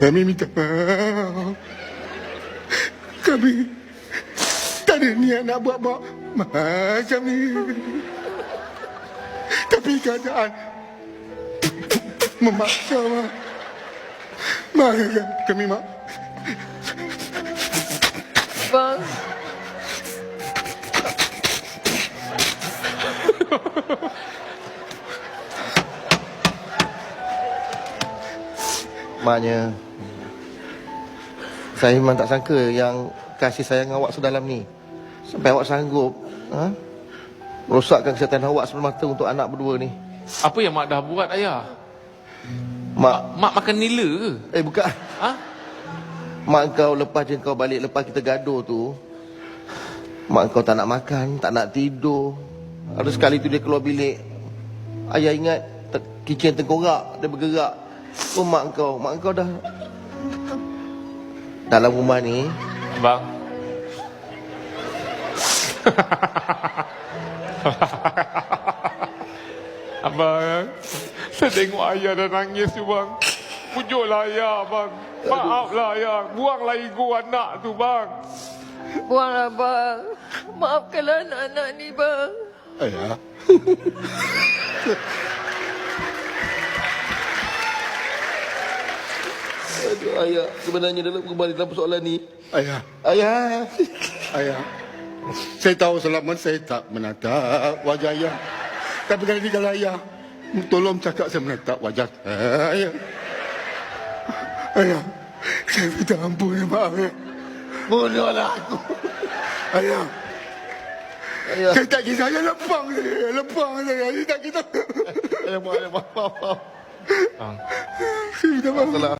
Kami minta maaf. Kami tak ada niat nak buat macam ni. Tapi keadaan memaksa, Mak. Mak, kami, Mak. Bang. Maknya saya memang tak sangka yang kasih sayang awak sedalam ni. Sampai awak sanggup merosakkan kesihatan awak semata untuk anak berdua ni. Apa yang mak dah buat, ayah? Mak, Mak makan nila ke? bukan. Ha? Mak kau lepas je kau balik, lepas kita gaduh tu, mak kau tak nak makan, tak nak tidur. Ada sekali tu dia keluar bilik, ayah ingat kicin tengkorak, dia bergerak. Oh mak kau dah dalam rumah ni. Bang. Abang, saya tengok ayah dah nangis tu, bang. Pujuklah ayah, bang. Maaflah ayah. Buanglah ego anak tu, bang. Buanglah, bang. Maafkanlah anak-anak ni, bang. Ayah. Aduh ayah, sebenarnya dalam kembali dalam persoalan ni. Ayah. Ayah. Ayah. Saya tahu selama saya tak menatap wajah ayah. Tapi kali ni kalau ayah tolong cakap saya menatap wajah ayah. Ayah, saya minta ampun ya, maaf ya. Bodohlah aku. Ayah. Ayah. Saya tak kisah, saya lepang saya. Saya tak kisah. Ayah, maaf. Bang. Saya minta maaf. Salah.